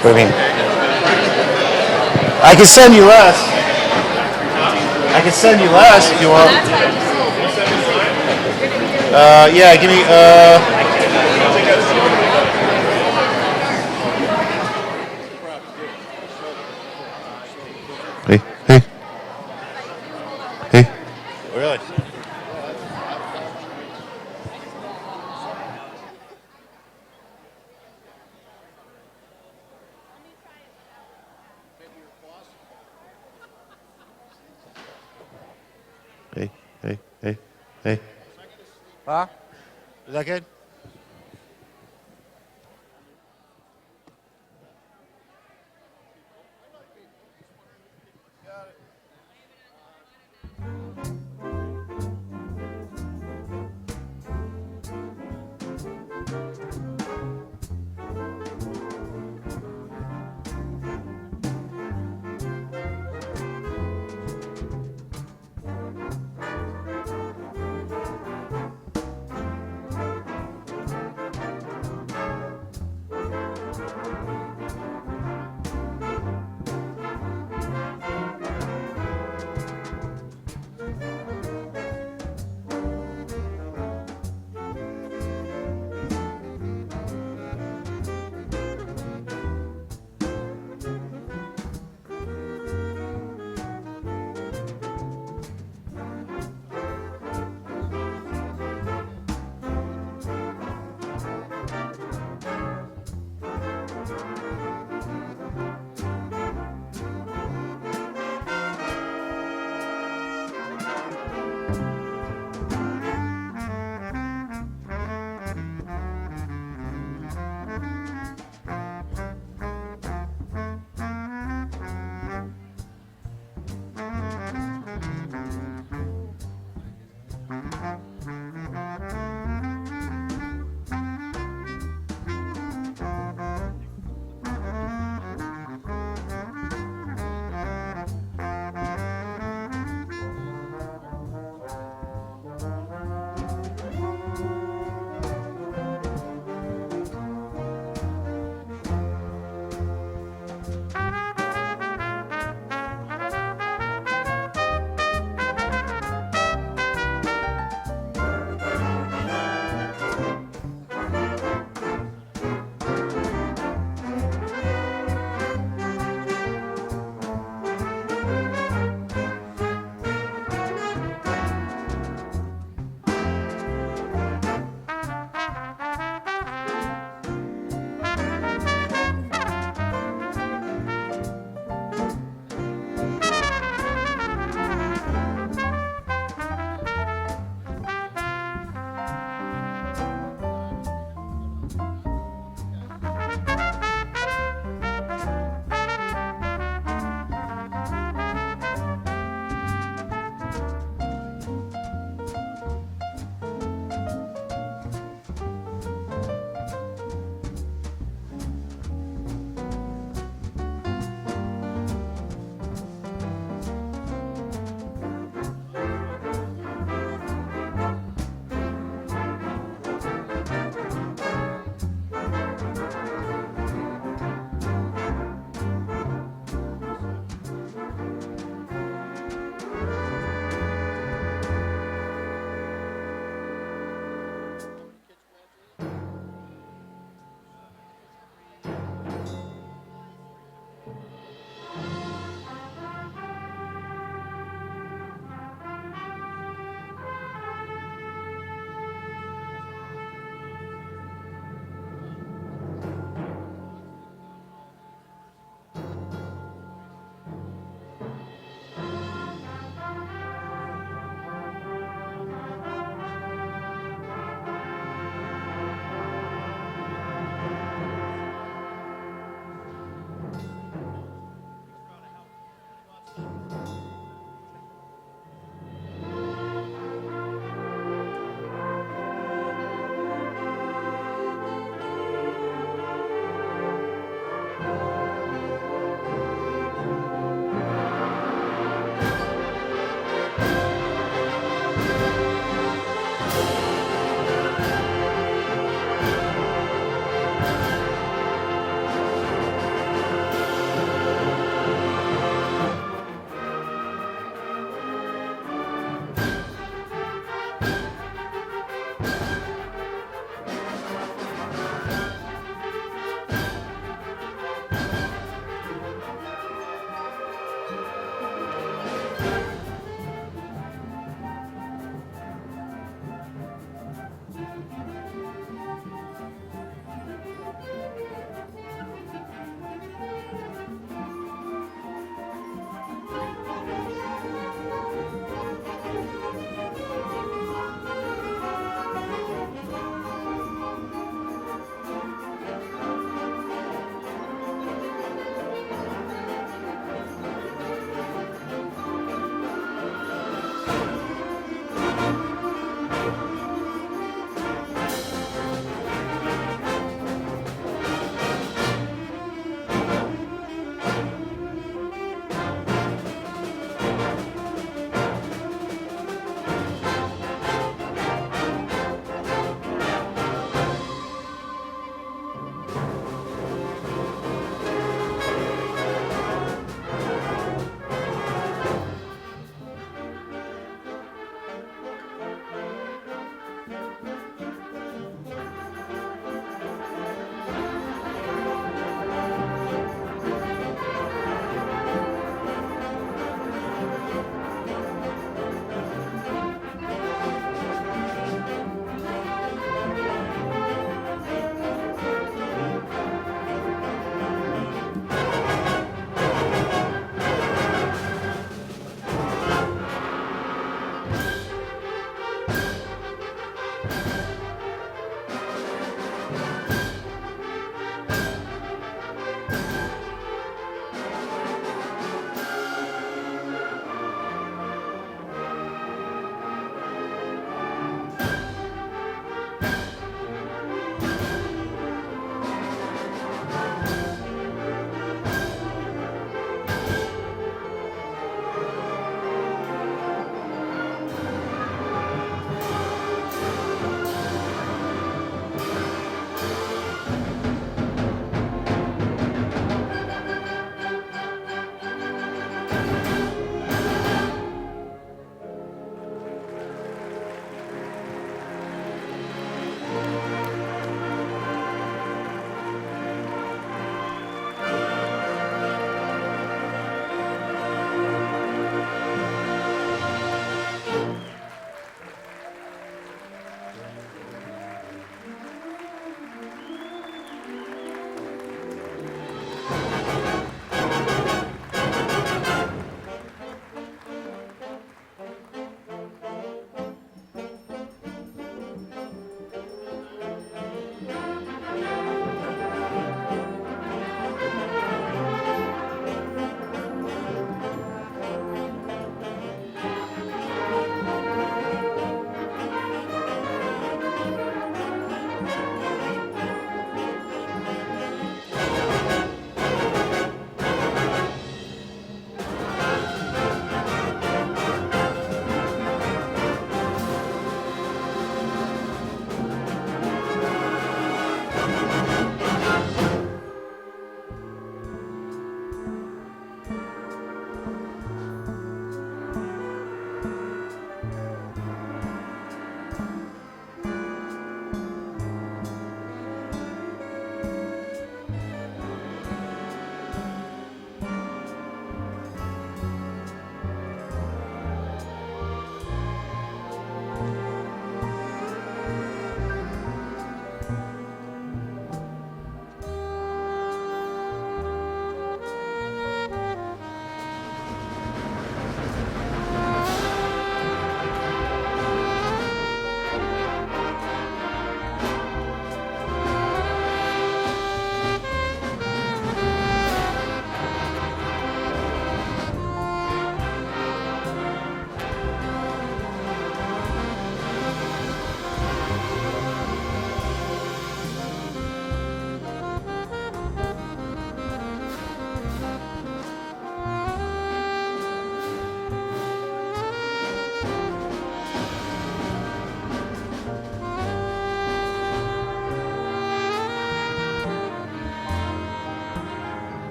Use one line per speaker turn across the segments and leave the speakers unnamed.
What do you mean? I can send you less. I can send you less if you want. Yeah, give me. Hey, hey, hey. Really? Hey, hey, hey, hey.
Huh?
Is that good?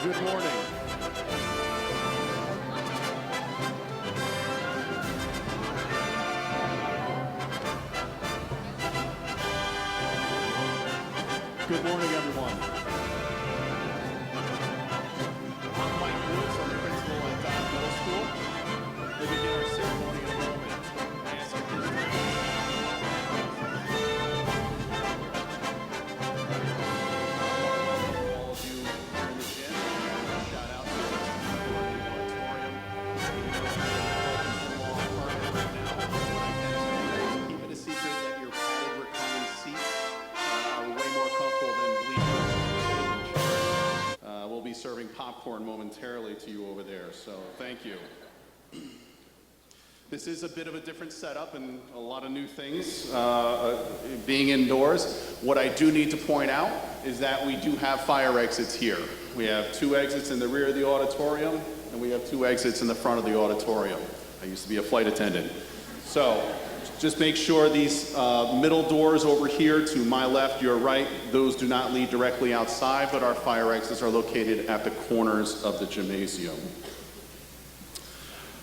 Good morning. Good morning, everyone. I'm Mike Woods. I'm the principal at Dodd Middle School. We'll begin our ceremony in a moment. I ask you please stand. All of you here in the gym, shout out to us in the auditorium. Keep it a secret that your padded reclining seats are way more comfortable than bleachers. We'll be serving popcorn momentarily to you over there, so thank you. This is a bit of a different setup and a lot of new things being indoors. What I do need to point out is that we do have fire exits here. We have 2 exits in the rear of the auditorium, and we have 2 exits in the front of the auditorium. I used to be a flight attendant. So just make sure these middle doors over here to my left, your right, those do not lead directly outside, but our fire exits are located at the corners of the gymnasium.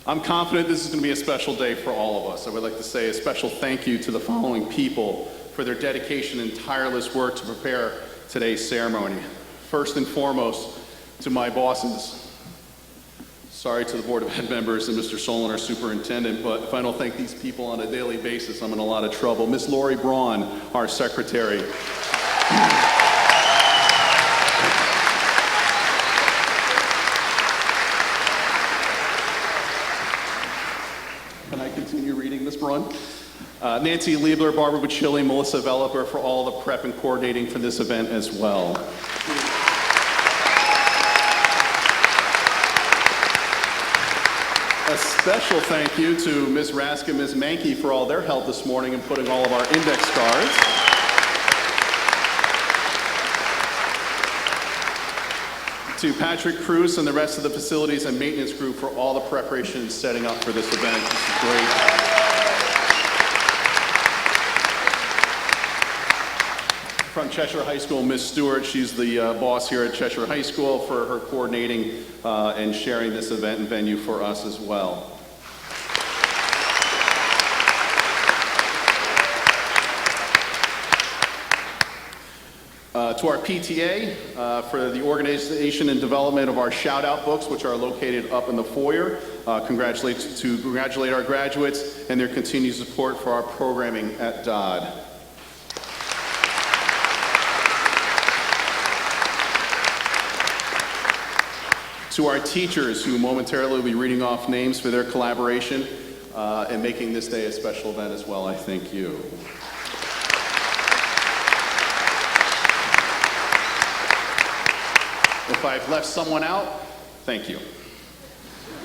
I'm confident this is going to be a special day for all of us. I would like to say a special thank you to the following people for their dedication and tireless work to prepare today's ceremony. First and foremost, to my bosses. Sorry to the Board of Ed members and Mr. Solon, our superintendent, but if I don't thank these people on a daily basis, I'm in a lot of trouble. Miss Lori Braun, our secretary. Can I continue reading, Miss Braun? Nancy Liebler, Barbara Bacilli, Melissa Veloper for all the prep and coordinating for this event as well. A special thank you to Ms. Rask and Ms. Mankey for all their help this morning in putting all of our index cards. To Patrick Cruz and the rest of the facilities and maintenance group for all the preparation and setting up for this event. This is great. From Cheshire High School, Ms. Stewart, she's the boss here at Cheshire High School, for her coordinating and sharing this event and venue for us as well. To our PTA for the organization and development of our shout-out books, which are located up in the foyer. Congratulate our graduates and their continued support for our programming at Dodd. To our teachers, who momentarily will be reading off names for their collaboration and making this day a special event as well, I thank you. If I've left someone out, thank you.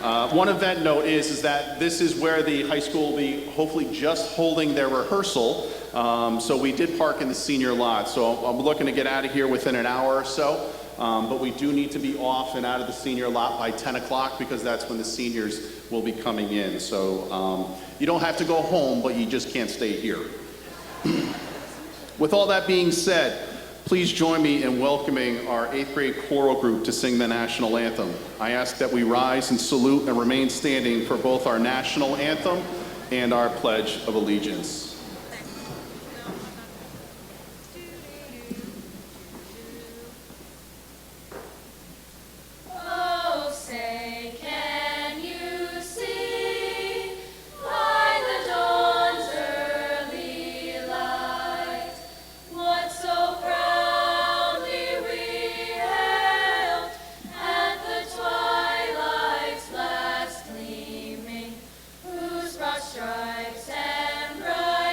One event note is that this is where the high school will be hopefully just holding their rehearsal. So we did park in the senior lot. So I'm looking to get out of here within an hour or so. But we do need to be off and out of the senior lot by 10 o'clock because that's when the seniors will be coming in. So you don't have to go home, but you just can't stay here. With all that being said, please join me in welcoming our 8th grade choral group to sing the national anthem. I ask that we rise and salute and remain standing for both our national anthem and our Pledge of Allegiance.
Stripes and bright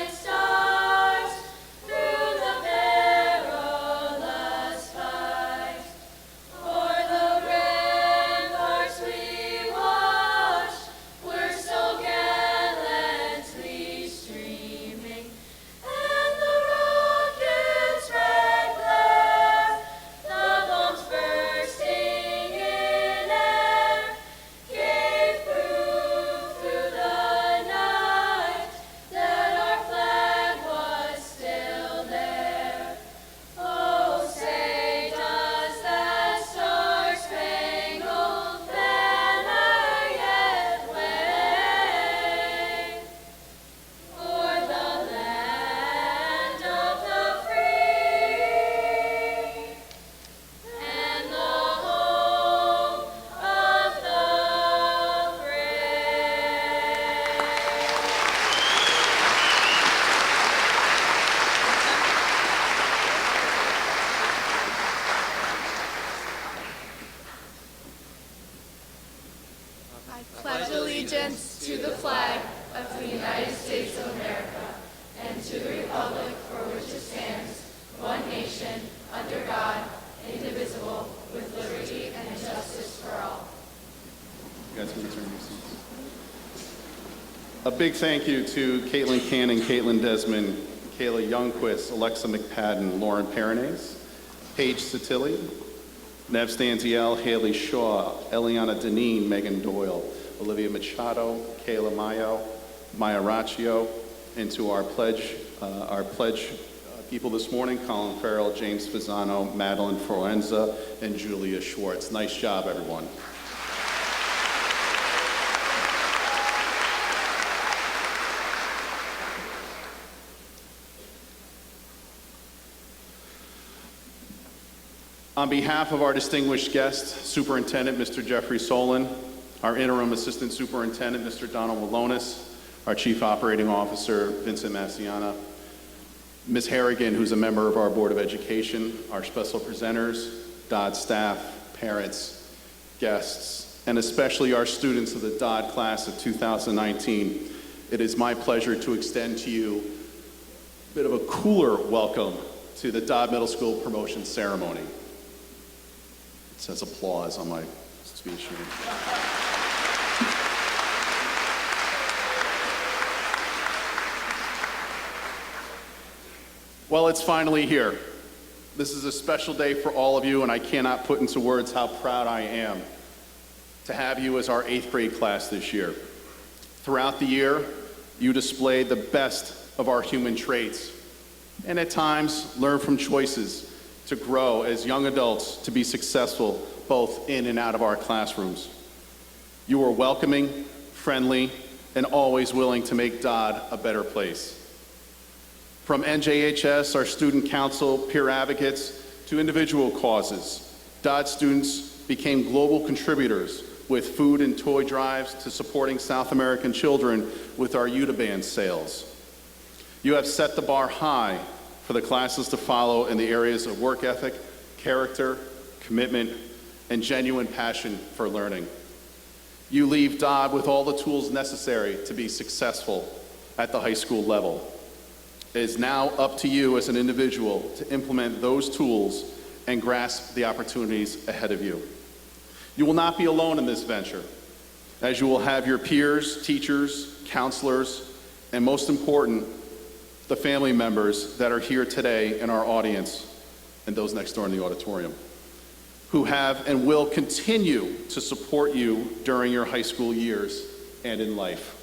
pledge allegiance to the flag of the United States of America and to the republic for which it stands, one nation, under God, indivisible, with liberty and justice for all.
You guys can return your seats. A big thank you to Caitlin Cannon, Caitlin Desmond, Kayla Youngquist, Alexa McPadden, Lauren Perronese, Paige Satilli, Nev Stanziel, Haley Shaw, Eliana Deneen, Megan Doyle, Olivia Machado, Kayla Mayo, Maya Raccio, and to our pledge people this morning, Colin Farrell, James Fasano, Madeline Forenza, and Julia Schwartz. Nice job, everyone. On behalf of our distinguished guest, Superintendent Mr. Jeffrey Solon, our Interim Assistant Superintendent Mr. Donald Malonis, our Chief Operating Officer Vincent Massiana, Ms. Harrigan, who's a member of our Board of Education, our special presenters, Dodd staff, parents, guests, and especially our students of the Dodd class of 2019, it is my pleasure to extend to you a bit of a cooler welcome to the Dodd Middle School promotion ceremony. It says applause on my speech sheet. Well, it's finally here. This is a special day for all of you, and I cannot put into words how proud I am to have you as our 8th grade class this year. Throughout the year, you displayed the best of our human traits, and at times learned from choices to grow as young adults to be successful both in and out of our classrooms. You were welcoming, friendly, and always willing to make Dodd a better place. From NJHS, our student council, peer advocates, to individual causes, Dodd students became global contributors with food and toy drives to supporting South American children with our Udaband sales. You have set the bar high for the classes to follow in the areas of work ethic, character, commitment, and genuine passion for learning. You leave Dodd with all the tools necessary to be successful at the high school level. It is now up to you as an individual to implement those tools and grasp the opportunities ahead of you. You will not be alone in this venture, as you will have your peers, teachers, counselors, and most important, the family members that are here today in our audience and those next door in the auditorium, who have and will continue to support you during your high school years and in life.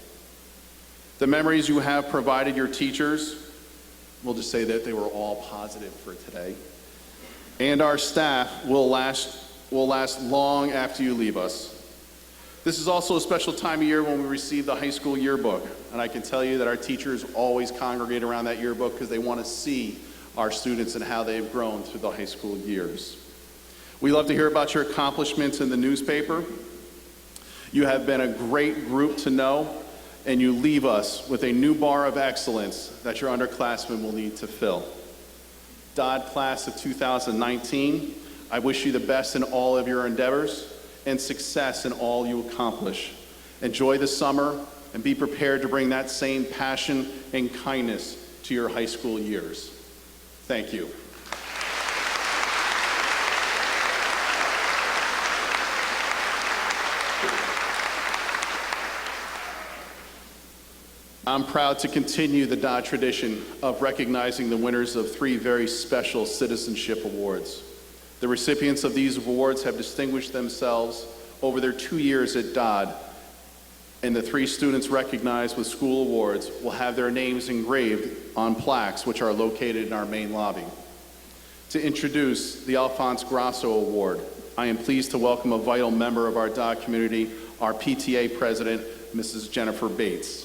The memories you have provided your teachers, we'll just say that they were all positive for today, and our staff will last long after you leave us. This is also a special time of year when we receive the high school yearbook, and I can tell you that our teachers always congregate around that yearbook because they want to see our students and how they've grown through the high school years. We love to hear about your accomplishments in the newspaper. You have been a great group to know, and you leave us with a new bar of excellence that your underclassmen will need to fill. Dodd class of 2019, I wish you the best in all of your endeavors and success in all you accomplish. Enjoy the summer and be prepared to bring that same passion and kindness to your high school years. Thank you. I'm proud to continue the Dodd tradition of recognizing the winners of 3 very special citizenship awards. The recipients of these awards have distinguished themselves over their 2 years at Dodd, and the 3 students recognized with school awards will have their names engraved on plaques which are located in our main lobby. To introduce the Alphonse Grasso Award, I am pleased to welcome a vital member of our Dodd community, our PTA President, Mrs. Jennifer Bates.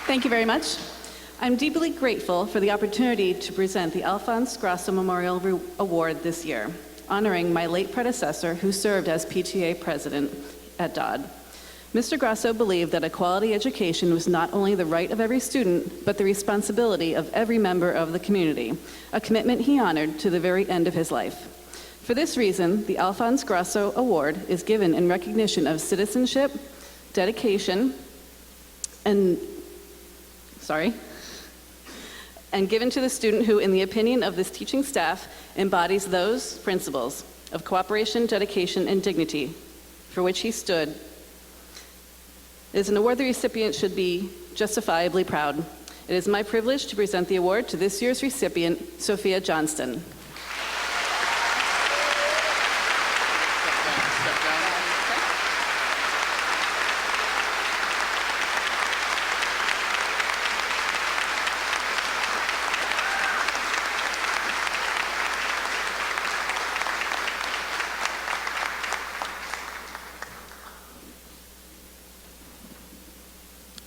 Thank you very much. I'm deeply grateful for the opportunity to present the Alphonse Grasso Memorial Award this year, honoring my late predecessor who served as PTA president at Dodd. Mr. Grasso believed that a quality education was not only the right of every student, but the responsibility of every member of the community, a commitment he honored to the very end of his life. For this reason, the Alphonse Grasso Award is given in recognition of citizenship, dedication, and given to the student who, in the opinion of this teaching staff, embodies those principles of cooperation, dedication, and dignity for which he stood. It is an award the recipient should be justifiably proud. It is my privilege to present the award to this year's recipient, Sophia Johnston.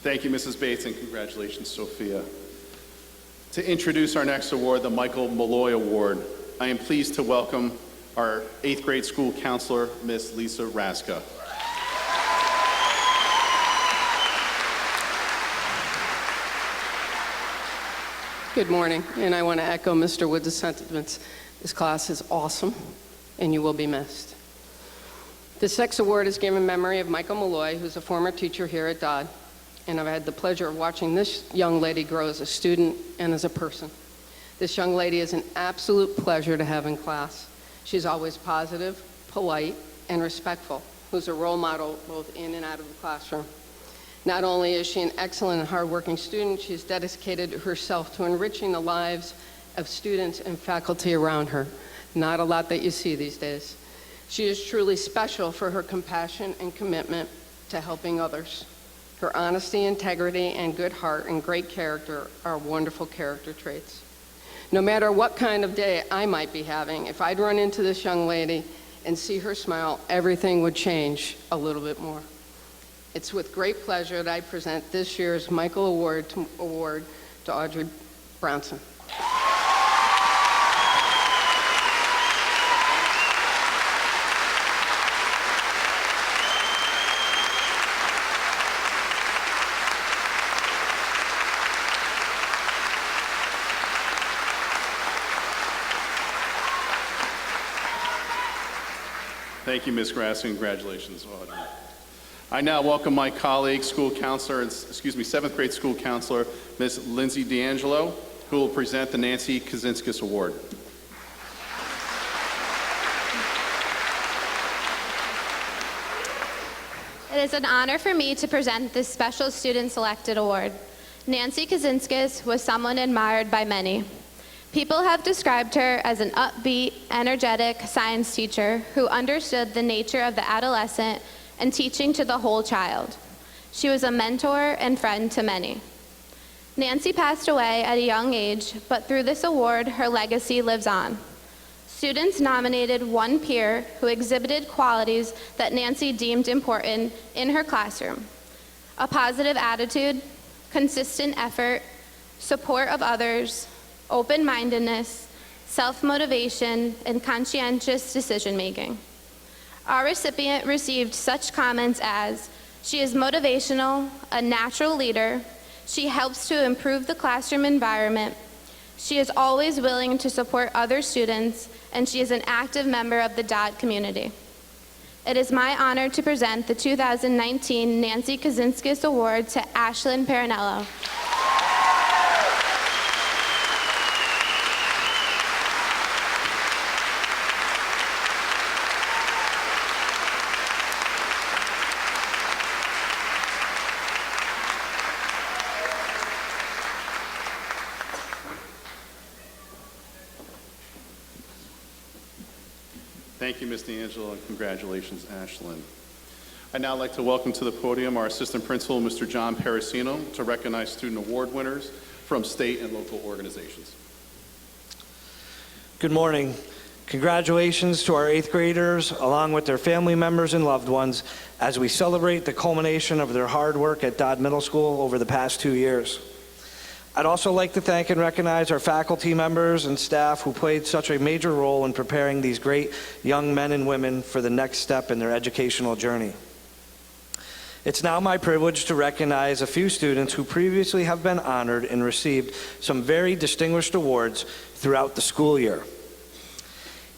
Thank you, Mrs. Bates, and congratulations, Sophia. To introduce our next award, the Michael Malloy Award, I am pleased to welcome our 8th grade school counselor, Miss Lisa Raska.
Good morning, and I want to echo Mr. Woods' sentiments. This class is awesome, and you will be missed. This next award is given in memory of Michael Malloy, who's a former teacher here at Dodd, and I've had the pleasure of watching this young lady grow as a student and as a person. This young lady is an absolute pleasure to have in class. She's always positive, polite, and respectful, who's a role model both in and out of the classroom. Not only is she an excellent and hardworking student, she's dedicated herself to enriching the lives of students and faculty around her. Not a lot that you see these days. She is truly special for her compassion and commitment to helping others. Her honesty, integrity, and good heart and great character are wonderful character traits. No matter what kind of day I might be having, if I'd run into this young lady and see her smile, everything would change a little bit more. It's with great pleasure that I present this year's Michael Award to Audrey Brownson.
Thank you, Ms. Grass, and congratulations, Audrey. I now welcome my colleague, school counselor, 7th grade school counselor, Ms. Lindsay D'Angelo, who will present the Nancy Kazinskis Award.
It is an honor for me to present this special student selected award. Nancy Kazinskis was someone admired by many. People have described her as an upbeat, energetic science teacher who understood the nature of the adolescent and teaching to the whole child. She was a mentor and friend to many. Nancy passed away at a young age, but through this award, her legacy lives on. Students nominated one peer who exhibited qualities that Nancy deemed important in her classroom: a positive attitude, consistent effort, support of others, open-mindedness, self-motivation, and conscientious decision-making. Our recipient received such comments as, she is motivational, a natural leader, she helps to improve the classroom environment, she is always willing to support other students, and she is an active member of the Dodd community. It is my honor to present the 2019 Nancy Kazinskis Award to Ashlyn Parinello.
Thank you, Ms. D'Angelo, and congratulations, Ashlyn. I'd now like to welcome to the podium our Assistant Principal, Mr. John Parasino, to recognize student award winners from state and local organizations.
Good morning. Congratulations to our 8th graders, along with their family members and loved ones, as we celebrate the culmination of their hard work at Dodd Middle School over the past 2 years. I'd also like to thank and recognize our faculty members and staff who played such a major role in preparing these great young men and women for the next step in their educational journey. It's now my privilege to recognize a few students who previously have been honored and received some very distinguished awards throughout the school year.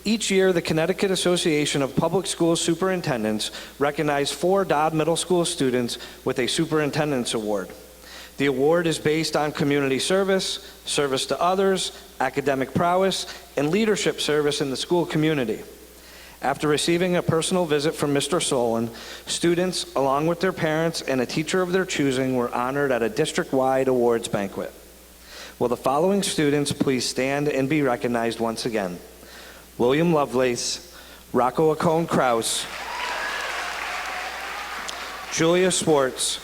Each year, the Connecticut Association of Public School Superintendents recognizes 4 Dodd Middle School students with a Superintendent's Award. The award is based on community service, service to others, academic prowess, and leadership service in the school community. After receiving a personal visit from Mr. Solon, students, along with their parents and a teacher of their choosing, were honored at a district-wide awards banquet. Will the following students please stand and be recognized once again? William Lovelace, Rocco Acone Kraus, Julia Swartz,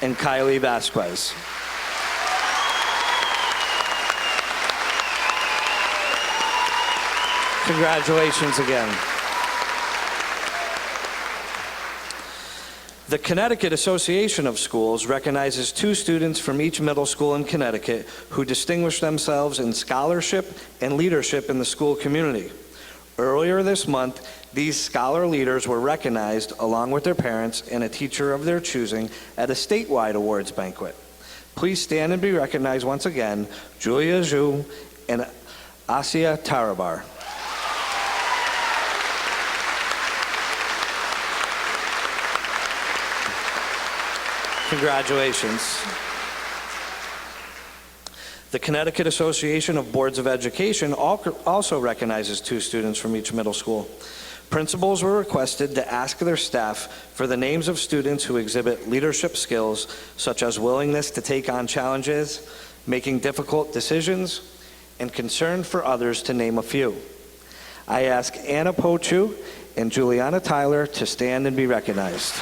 and Kylie Vasquez. Congratulations again. The Connecticut Association of Schools recognizes 2 students from each middle school in Connecticut who distinguished themselves in scholarship and leadership in the school community. Earlier this month, these scholar leaders were recognized along with their parents and a teacher of their choosing at a statewide awards banquet. Please stand and be recognized once again, Julia Zhu and Asia Tarabar. Congratulations. The Connecticut Association of Boards of Education also recognizes 2 students from each middle school. Principals were requested to ask their staff for the names of students who exhibit leadership skills such as willingness to take on challenges, making difficult decisions, and concern for others, to name a few. I ask Anna Pochu and Juliana Tyler to stand and be recognized.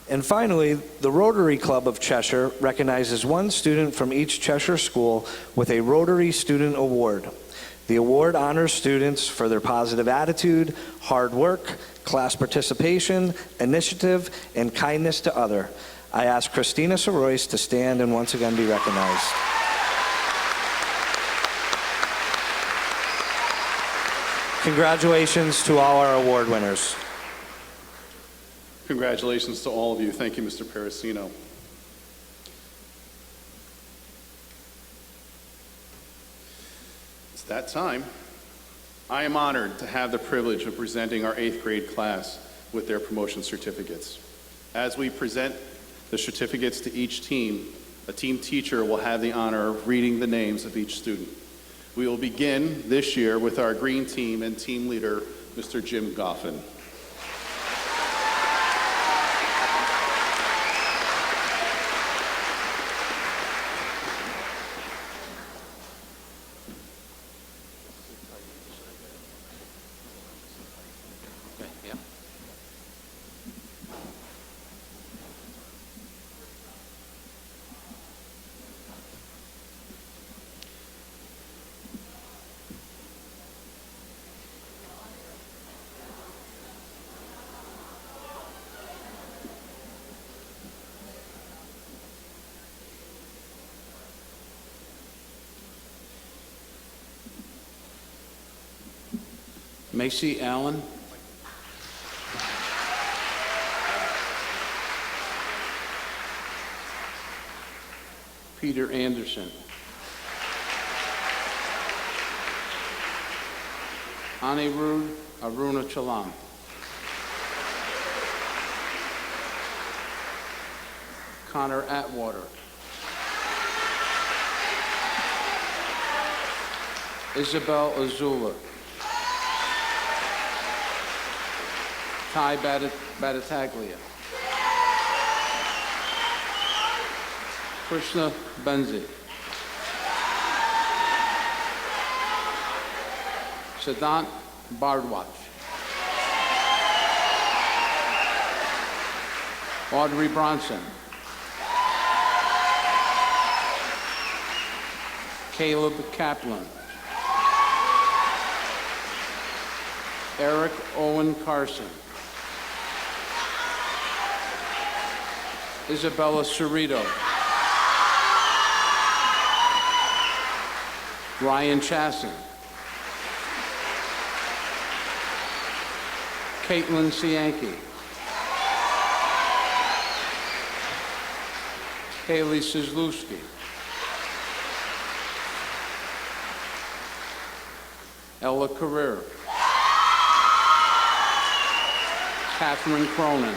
And finally, the Rotary Club of Cheshire recognizes 1 student from each Cheshire school with a Rotary Student Award. The award honors students for their positive attitude, hard work, class participation, initiative, and kindness to others. I ask Christina Sorois to stand and once again be recognized. Congratulations to all our award winners.
Congratulations to all of you. Thank you, Mr. Parasino. It's that time. I am honored to have the privilege of presenting our 8th grade class with their promotion certificates. As we present the certificates to each team, a team teacher will have the honor of reading the names of each student. We will begin this year with our green team and team leader, Mr. Jim Goffin.
Macy Allen. Peter Anderson. Anirudh Arunachalam. Connor Atwater. Isabel Azula. Ty Battaglia. Krishna Benzi. Siddhant Bardwaj. Audrey Bronson. Caleb Kaplan. Eric Owen Carson. Isabella Cerrito. Ryan Chasson. Caitlin Cianki. Kaylee Sizlewski. Ella Carrera. Catherine Cronin.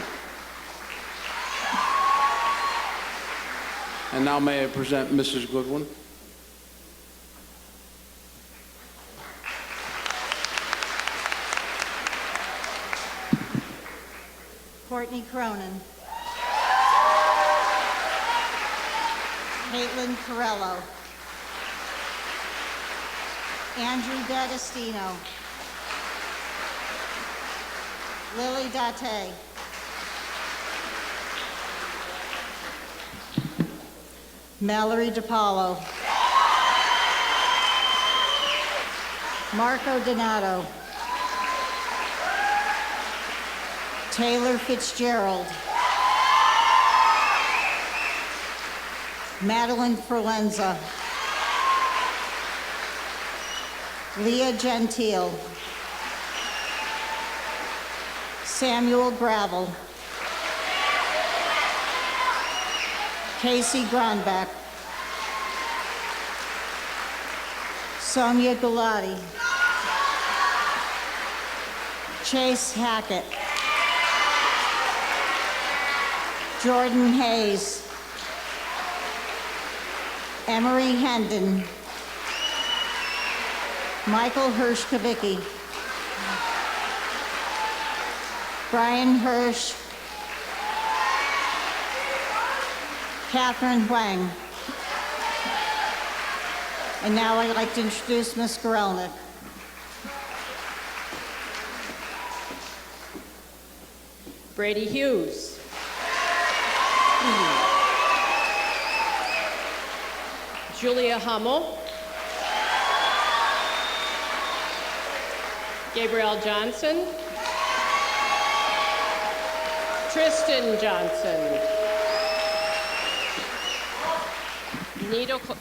And now may I present Mrs. Goodwin.
Courtney Cronin. Caitlin Corello. Andrew D'Agostino. Lily Date. Mallory DiPaolo. Marco Donato. Taylor Fitzgerald. Madeline Ferlenza. Leah Gentile. Samuel Gravel. Casey Gronbach. Sonia Galati. Chase Hackett. Jordan Hayes. Emery Hendon. Michael Hirsch-Kavicki. Brian Hirsch. Catherine Huang. And now I'd like to introduce Ms. Gorelnik.
Brady Hughes. Julia Hummel. Gabrielle Johnson. Tristan Johnson.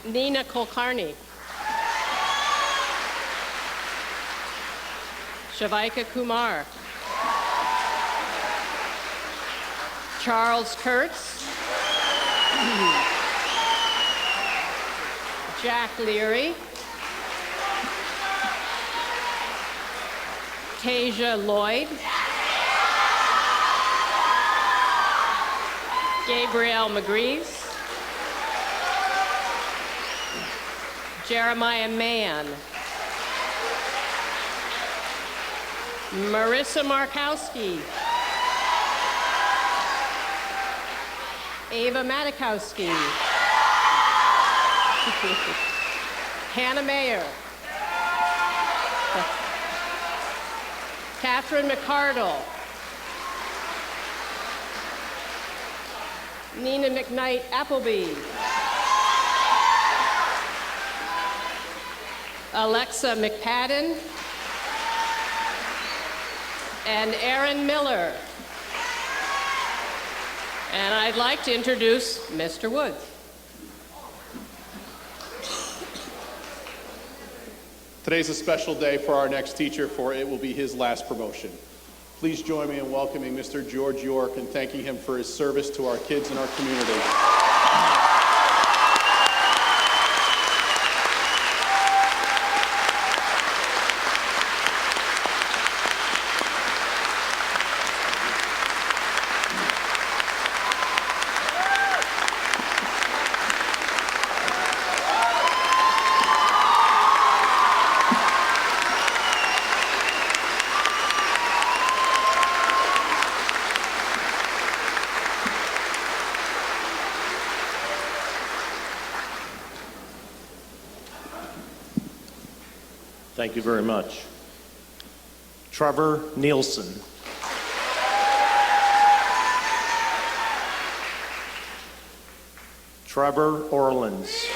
Nina Kulkarni. Shavika Kumar. Charles Kurtz. Jack Leary. Tasia Lloyd. Gabrielle McGreeves. Jeremiah Mann. Marissa Markowski. Ava Matikowski. Hannah Mayer. Catherine McCardle. Nina McKnight Appleby. Alexa McPadden. And Aaron Miller. And I'd like to introduce Mr. Woods.
Today's a special day for our next teacher, for it will be his last promotion. Please join me in welcoming Mr. George York and thanking him for his service to our kids and our community.
Thank you very much. Trevor Nielsen. Trevor Orlins.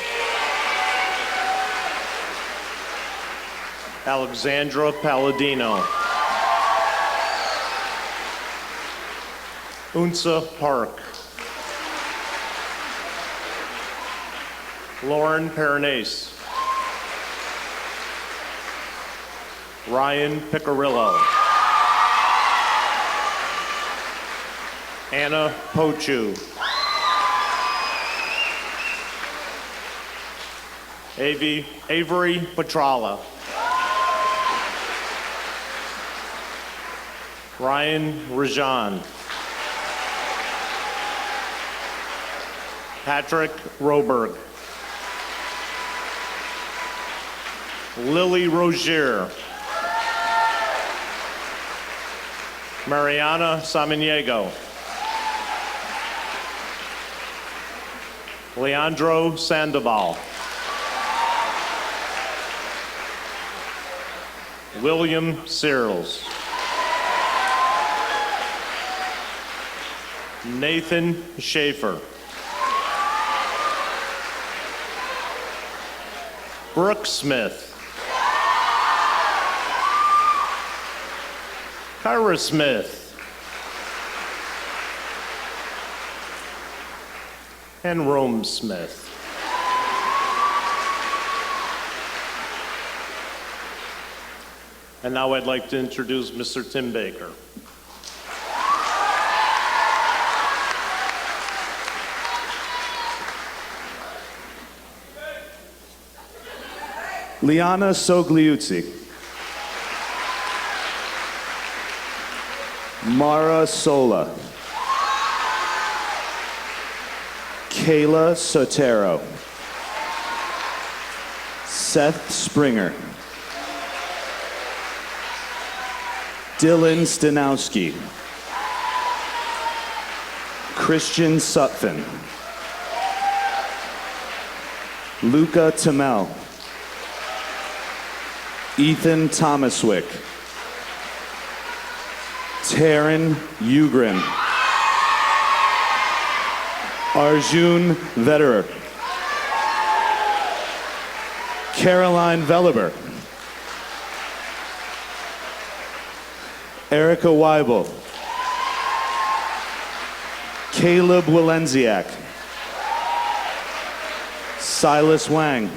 Alexandra Palladino. Unsa Park. Lauren Pernace. Ryan Picarillo. Anna Pochu. Avery Petrala. Ryan Rajan. Patrick Roberg. Lily Rogier. Mariana Samaniego. Leandro Sandoval. William Searles. Nathan Schaefer. Brooke Smith. Kyra Smith. And Rome Smith. And now I'd like to introduce Mr. Tim Baker.
Liana Sogliuzzi. Mara Sola. Kayla Sotero. Seth Springer. Dylan Stanowski. Christian Sutphin. Luca Tamel. Ethan Thomaswick. Taryn Ugrin. Arjun Vetterer. Caroline Veliber. Erica Weibel. Caleb Walenziak. Silas Wang.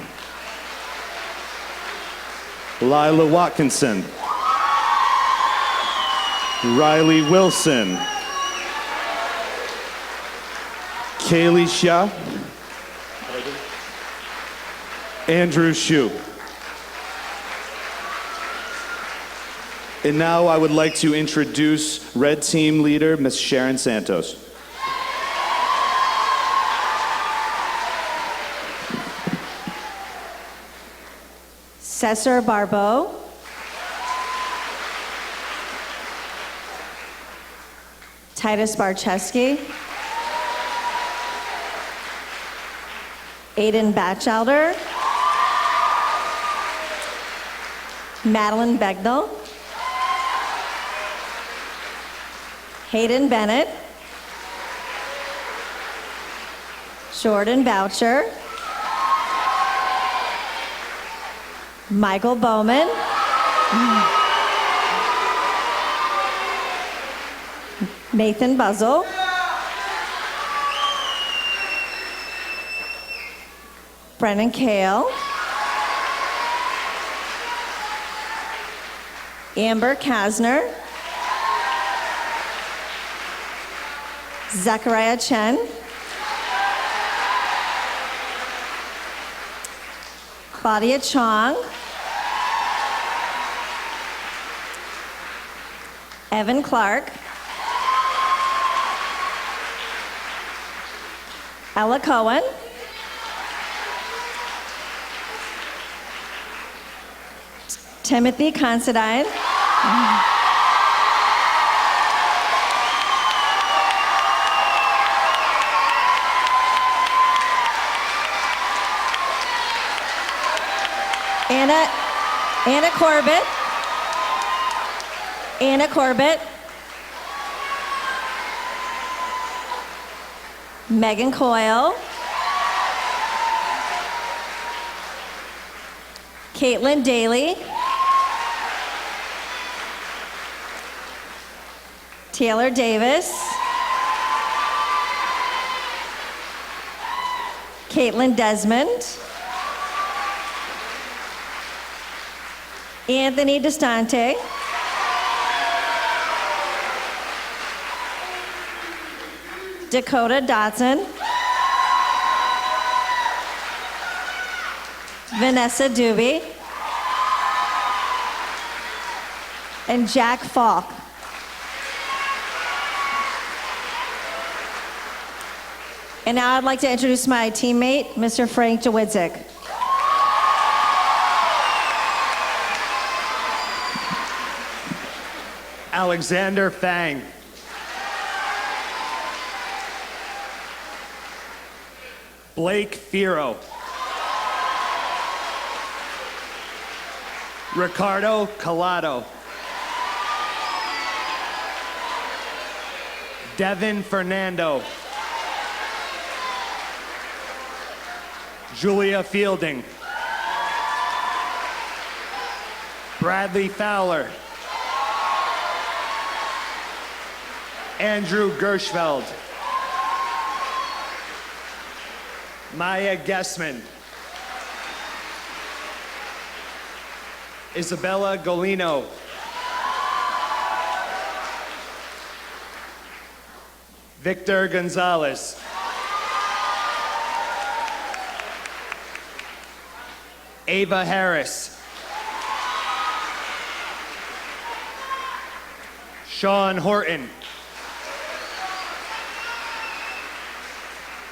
Lila Watkinson. Riley Wilson. Kaylee Xia. Andrew Shu. And now I would like to introduce Red Team leader, Ms. Sharon Santos.
Cesar Barbeau. Titus Barczewski. Aiden Batchelder. Madeline Begnell. Hayden Bennett. Jordan Boucher. Michael Bowman. Nathan Buzzle. Brennan Kale. Amber Kasner. Zachariah Chen. Claudia Chong. Evan Clark. Ella Cohen. Timothy Considine. Anna Corbett. Anna Corbett. Megan Coyle. Caitlin Daly. Taylor Davis. Caitlin Desmond. Anthony DeStante. Dakota Dotson. Vanessa Doobie, and Jack Falk. And now I'd like to introduce my teammate, Mr. Frank Jawidzik.
Alexander Fang. Blake Firo. Ricardo Collado. Devin Fernando. Julia Fielding. Bradley Fowler. Andrew Gershfeld. Maya Gessman. Isabella Golino. Victor Gonzalez. Ava Harris. Sean Horton.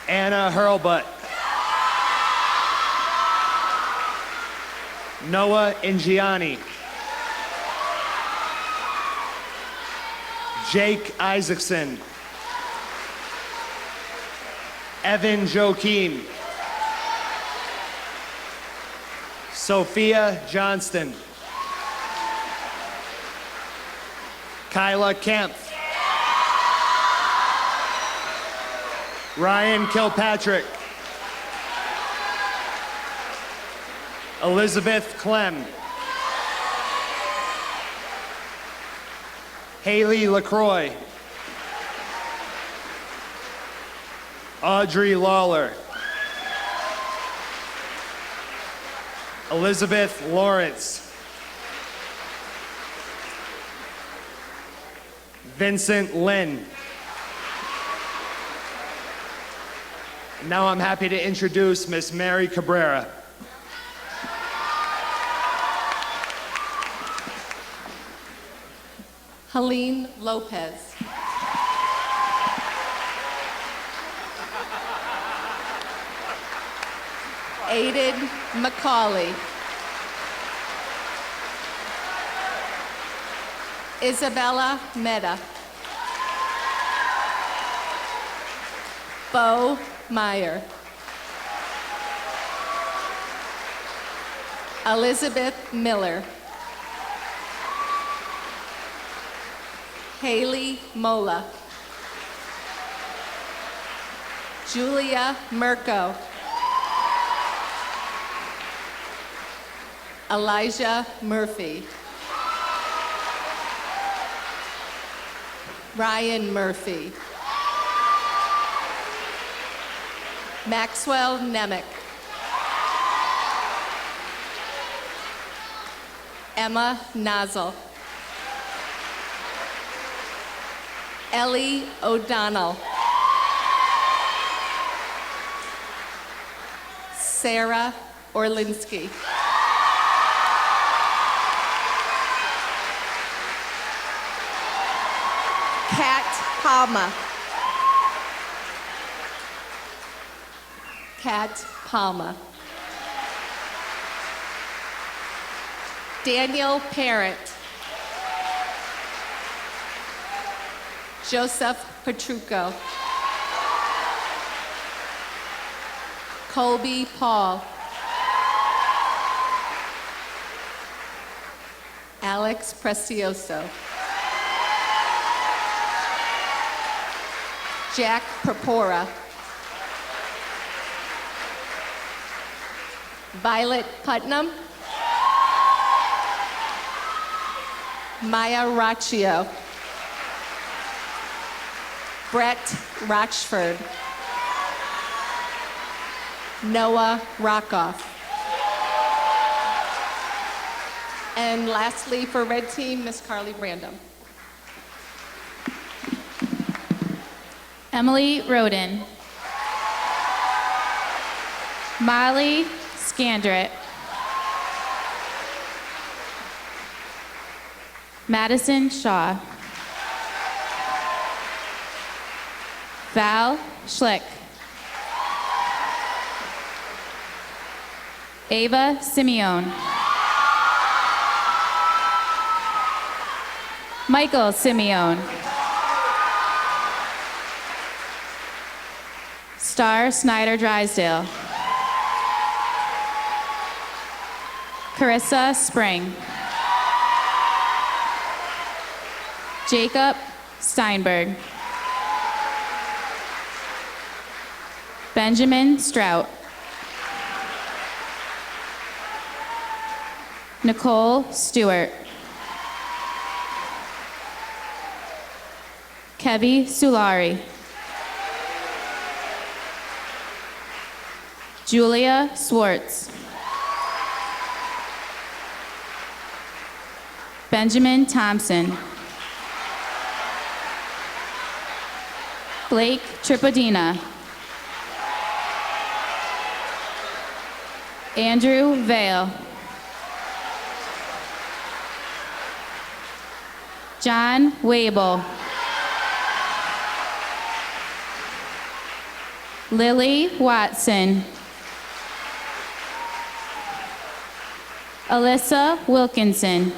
Anna Hurlbutt. Noah Ingiani. Jake Isaacson. Evan Joaquin. Sophia Johnston. Kyla Kemp. Ryan Kilpatrick. Elizabeth Clem. Haley LaCroix. Audrey Lawler. Elizabeth Lawrence. Vincent Lynn. Now I'm happy to introduce Miss Mary Cabrera.
Helene Lopez. Aiden McCauley. Isabella Meta. Bo Meyer. Elizabeth Miller. Haley Mola. Julia Mirko. Elijah Murphy. Ryan Murphy. Maxwell Nemec. Emma Nozzle. Ellie O'Donnell. Sarah Orlinsky. Kat Palma. Kat Palma. Daniel Parent. Joseph Petrucco. Colby Paul. Alex Precioso. Jack Purpura. Violet Putnam. Maya Raccio. Brett Rochford. Noah Rockoff. And lastly, for Red Team, Miss Carly Brandom.
Emily Roden. Molly Scandrett. Madison Shaw. Val Schlick. Ava Simeone. Michael Simeone. Star Snyder Drysdale. Carissa Spring. Jacob Steinberg. Benjamin Strout. Nicole Stewart. Kevi Sulari. Julia Swartz. Benjamin Thompson. Blake Tripodina. Andrew Vale. John Wable. Lily Watson. Alyssa Wilkinson.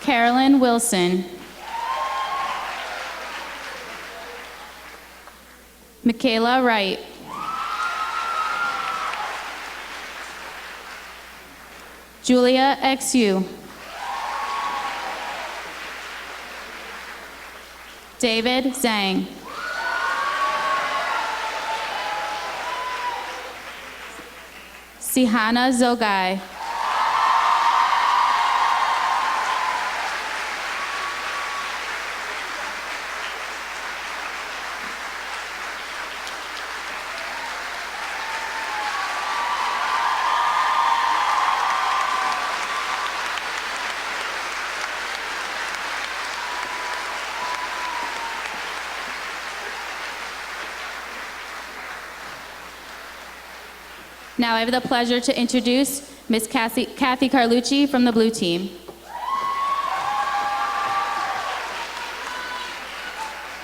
Carolyn Wilson. Michaela Wright. Julia Xu. David Zhang. Sihana Zogai. Now I have the pleasure to introduce Miss Kathy Carlucci from the blue team.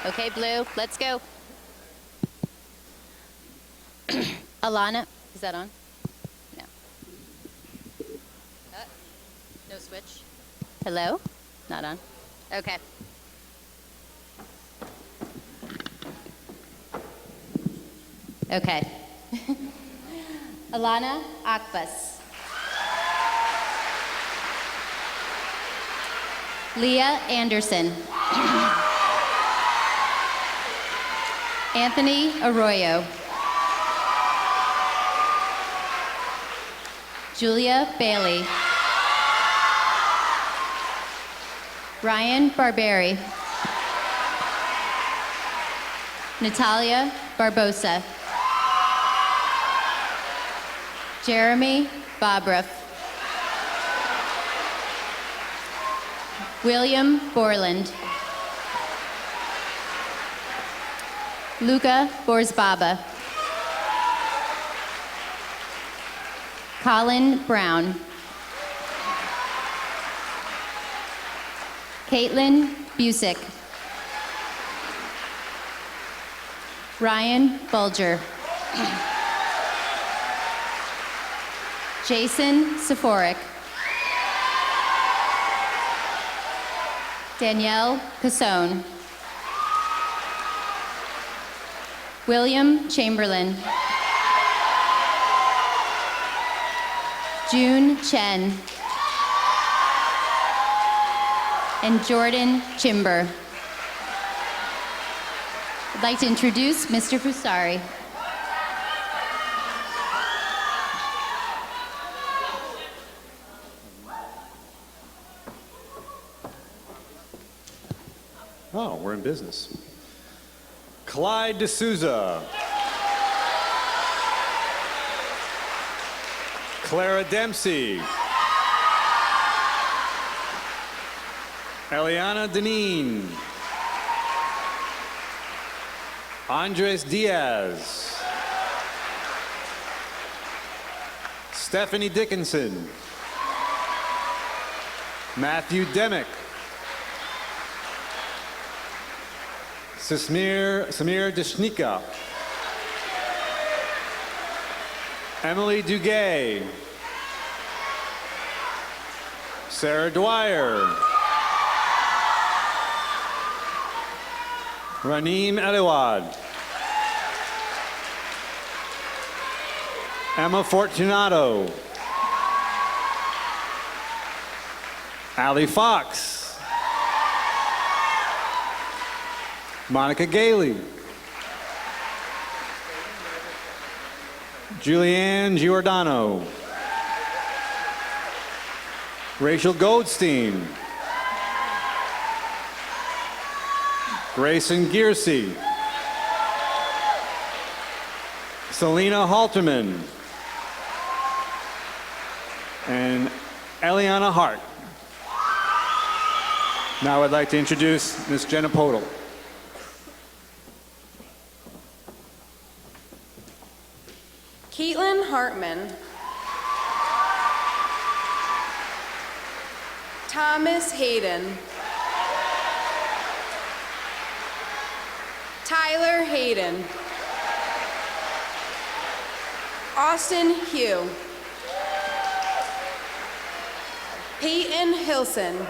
Okay, Blue, let's go. Alana, is that on? No. No switch. Hello? Not on. Okay. Okay. Alana Akbas. Leah Anderson. Anthony Arroyo. Julia Bailey. Ryan Barberi. Natalia Barbosa. Jeremy Bobriff. William Borland. Luca Borsbaba. Colin Brown. Caitlin Busick. Ryan Bulger. Jason Sephoric. Danielle Cassone. William Chamberlain. June Chen. And Jordan Chimber. I'd like to introduce Mr. Fusari.
Oh, we're in business. Clyde D'Souza. Clara Dempsey. Eliana Deneen. Andres Diaz. Stephanie Dickinson.
Matthew Demick. Samir Deshnika. Emily Duguay. Sarah Dwyer. Raneem Eliwad. Emma Fortunato. Ali Fox. Monica Gailey. Julianne Giordano. Rachel Goldstein. Grayson Giersey. Selena Halterman. And Eliana Hart. Now I'd like to introduce Ms. Jenna Podal.
Caitlin Hartman. Thomas Hayden. Tyler Hayden. Austin Hugh. Peyton Hilson.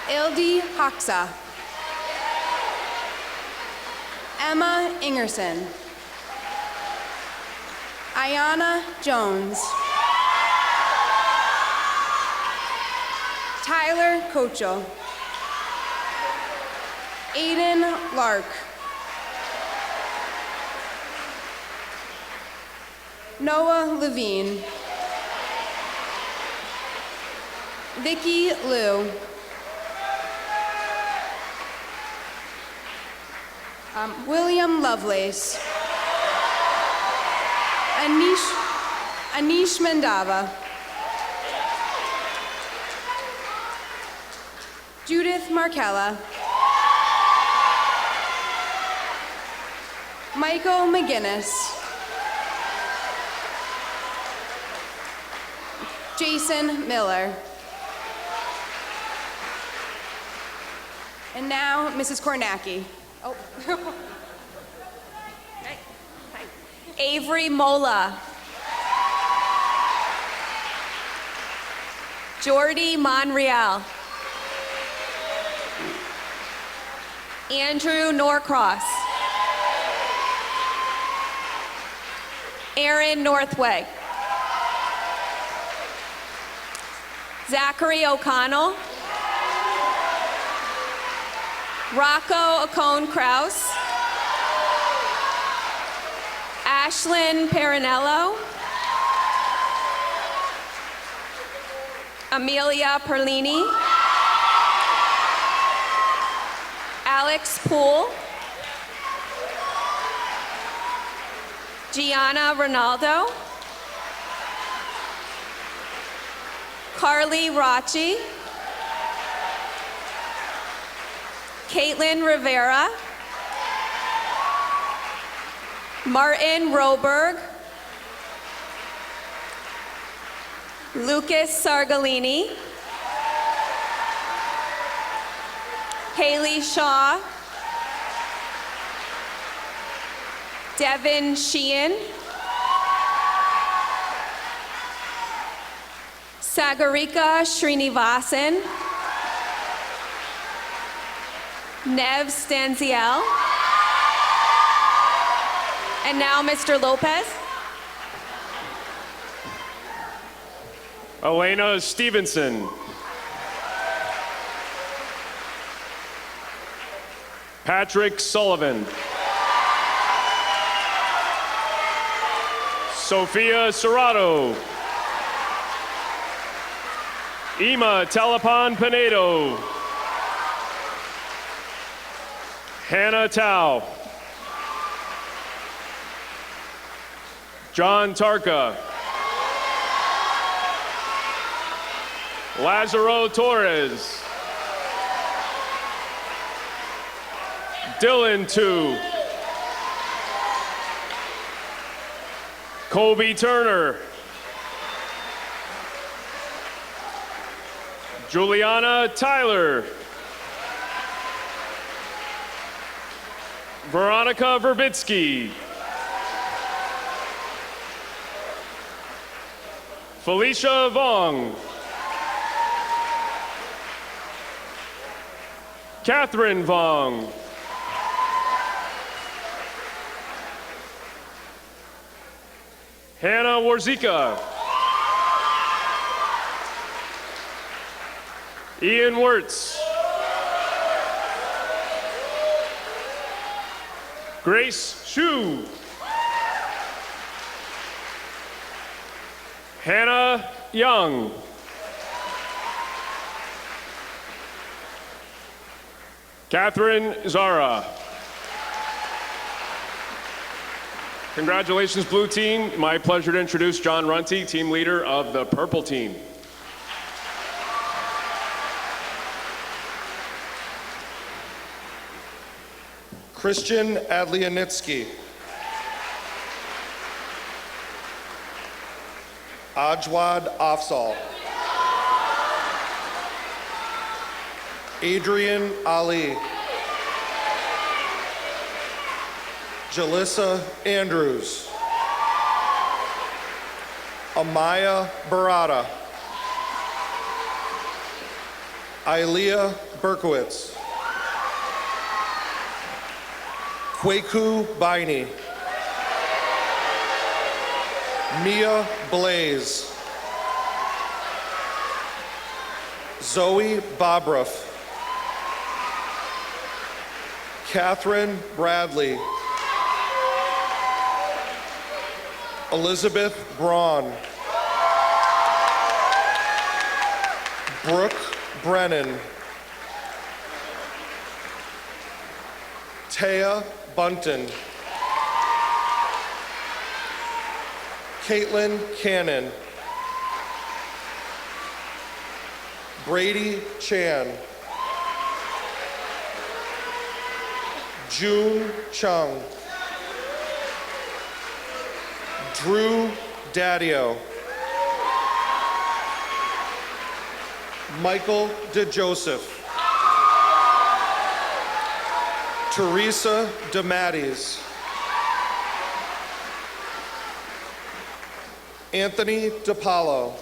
Ildi Hoxa. Emma Ingerson. Ayana Jones. Tyler Kochel. Aiden Lark. Noah Levine. Vicky Liu. William Lovelace. Anish Mandava. Judith Markella. Michael McGinnis. Jason Miller. And now, Mrs. Kornacki. Oh.
Avery Mola. Jordy Monreal. Andrew Norcross. Aaron Northway. Zachary O'Connell. Rocco Ocone-Kraus. Ashlyn Perinello. Amelia Perlini. Alex Poole. Gianna Ronaldo. Carly Rachi. Caitlin Rivera. Martin Roberg. Lucas Sargalini. Haley Shaw. Devin Sheehan. Sagarika Srinivasan. Nev Stanziel. And now Mr. Lopez.
Elena Stevenson. Patrick Sullivan. Sophia Serrato. Ima Talapan Pinedo. Hannah Tao. John Tarka. Lazaro Torres. Dylan Tu. Kobe Turner. Juliana Tyler. Veronica Verbitsky. Felicia Vong. Catherine Vong. Hannah Warzika. Ian Wirtz. Grace Shu. Hannah Young. Catherine Zara. Congratulations, Blue Team. My pleasure to introduce John Runty, team leader of the Purple Team.
Christian Adlianitsky. Ajwad Afzal. Adrian Ali. Jalissa Andrews. Amaya Barada. Ilea Berkowitz. Kweku Baini. Mia Blaze. Zoe Bobrov. Catherine Bradley. Elizabeth Braun. Brooke Brennan. Taya Bunton. Caitlin Cannon. Brady Chan. June Chung. Drew Daddio. Michael DeJoseph. Teresa DeMattis. Anthony DePaulo.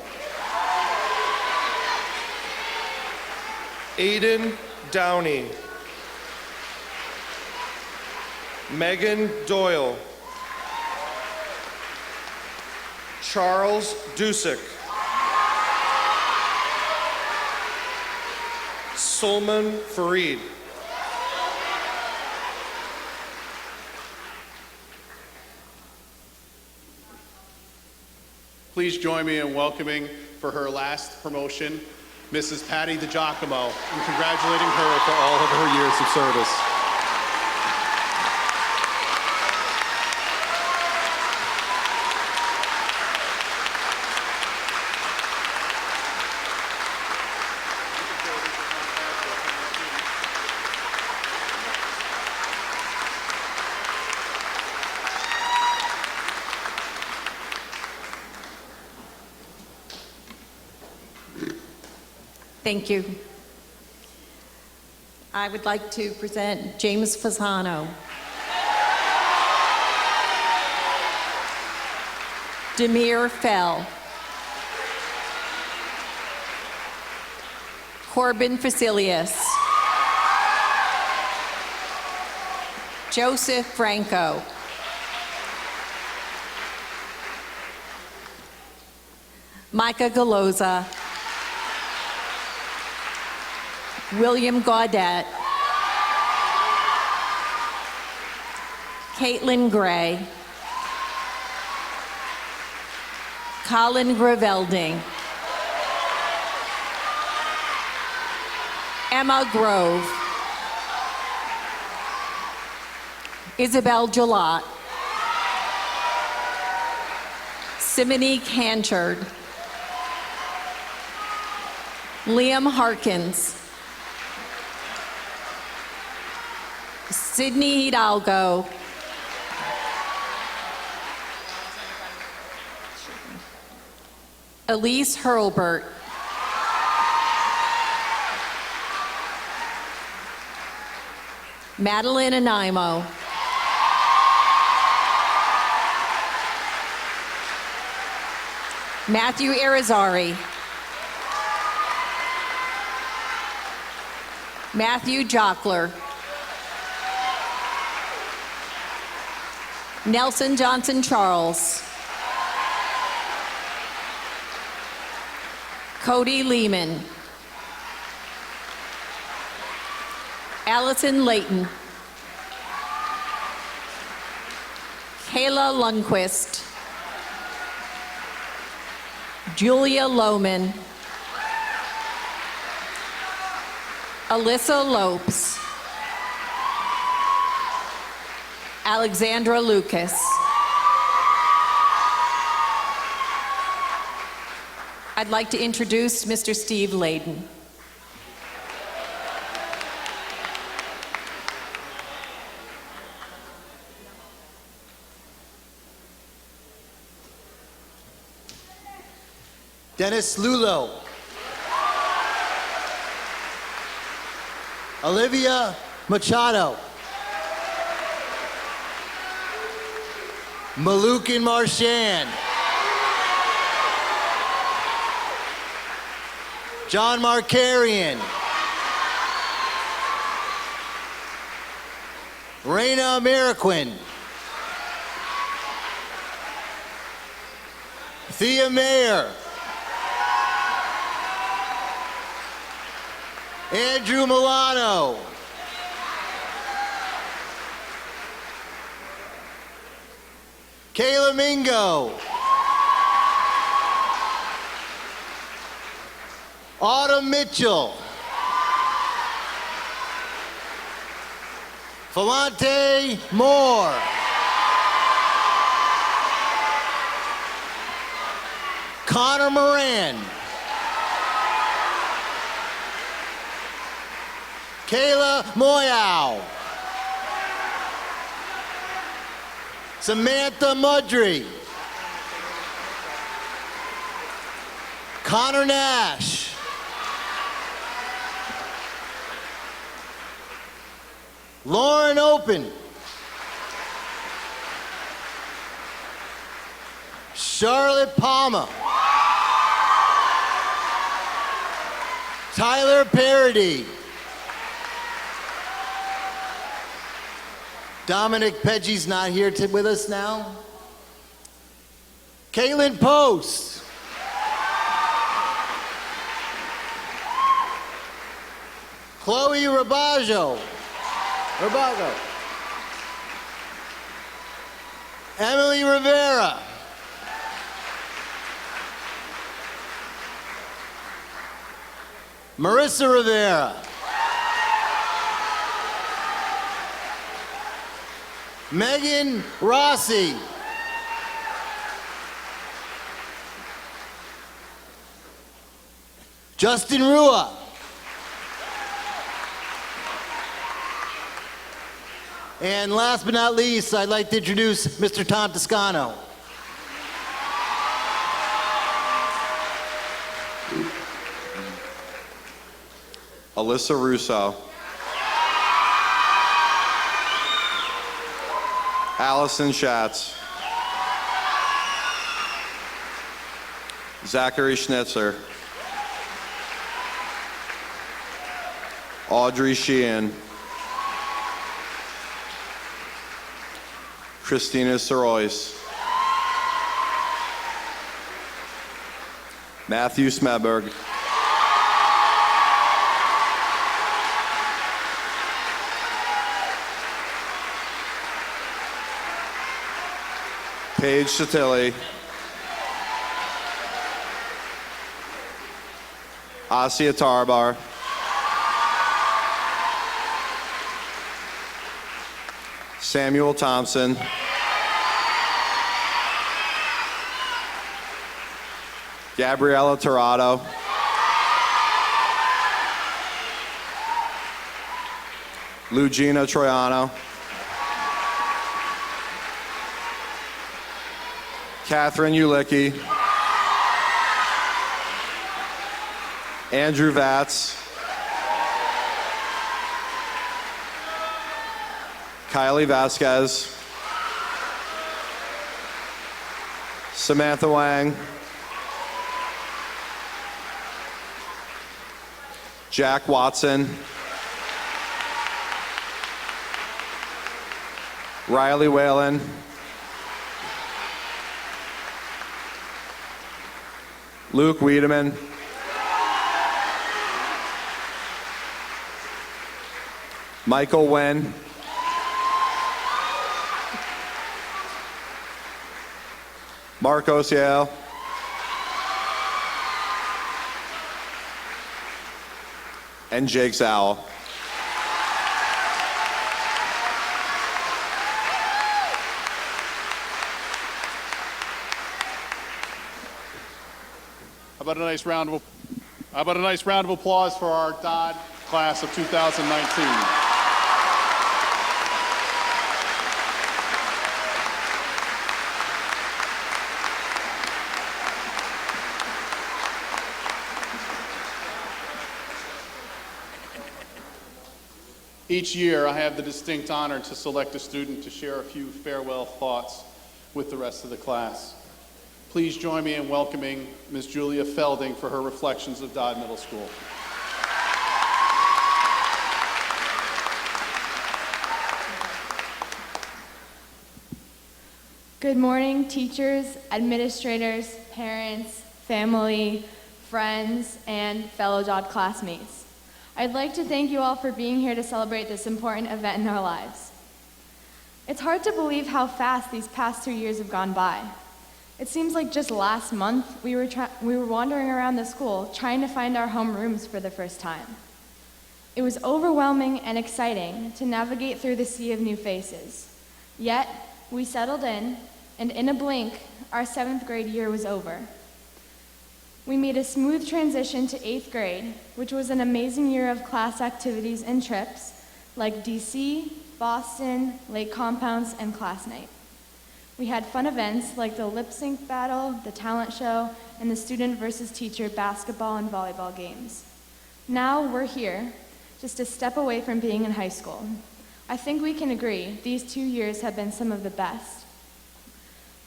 Aiden Downey. Megan Doyle. Charles Dusick. Sulman Fareed.
Please join me in welcoming for her last promotion, Mrs. Patty DiGiacomo, and congratulating her for all of her years of service.
Thank you. I would like to present James Fasano. Demir Fell. Corbin Facilius. Joseph Franco. Micah Galoza. William Gaudet. Caitlin Gray. Colin Gravelding. Emma Grove. Isabel Jalot. Simony Canchard. Liam Harkins. Sydney Hidalgo. Elise Hurlbert. Madeline Anaimo. Matthew Irizarry. Matthew Jockler. Nelson Johnson Charles. Cody Lehman. Allison Layton. Kayla Lundquist. Julia Lohman. Alyssa Lopes. Alexandra Lucas. I'd like to introduce Mr. Steve Layden.
Dennis Lulo. Olivia Machado. Malukin Marchand. John Markarian. Raina Mariquin. Thea Mayer. Andrew Milano. Kayla Mingo. Autumn Mitchell. Falante Moore. Connor Moran. Kayla Moyow. Samantha Mudry. Connor Nash. Lauren Open. Charlotte Palmer. Tyler Parody. Dominic Peggy's not here with us now. Caitlin Post. Chloe Rabago. Emily Rivera. Marissa Rivera. Megan Rossi. Justin Rua. And last but not least, I'd like to introduce Mr. Tom Toscano.
Alyssa Russo. Allison Schatz. Zachary Schnitzer. Audrey Sheehan. Christina Sorois. Matthew Smedberg. Paige Satilli. Asia Tarbar. Samuel Thompson. Gabriella Torado. Lugina Troiano. Catherine Ulicki. Andrew Vatz. Kylie Vasquez, Samantha Wang, Jack Watson, Riley Whalen, Luke Wiedemann, Michael Wen, Marcos Yale, and Jake Zowell.
How about a nice round of applause for our Dodd class of 2019? Each year, I have the distinct honor to select a student to share a few farewell thoughts with the rest of the class. Please join me in welcoming Ms. Julia Felding for her reflections of Dodd Middle School.
Good morning, teachers, administrators, parents, family, friends, and fellow Dodd classmates. I'd like to thank you all for being here to celebrate this important event in our lives. It's hard to believe how fast these past 2 years have gone by. It seems like just last month we were wandering around the school trying to find our home rooms for the first time. It was overwhelming and exciting to navigate through the sea of new faces. Yet, we settled in, and in a blink, our 7th grade year was over. We made a smooth transition to 8th grade, which was an amazing year of class activities and trips like DC, Boston, Lake Compounds, and class night. We had fun events like the lip sync battle, the talent show, and the student versus teacher basketball and volleyball games. Now we're here, just a step away from being in high school. I think we can agree these 2 years have been some of the best.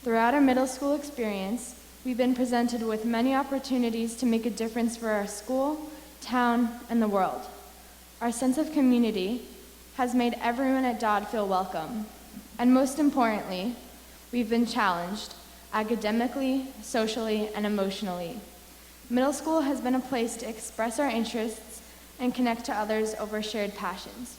Throughout our middle school experience, we've been presented with many opportunities to make a difference for our school, town, and the world. Our sense of community has made everyone at Dodd feel welcome. And most importantly, we've been challenged academically, socially, and emotionally. Middle school has been a place to express our interests and connect to others over shared passions.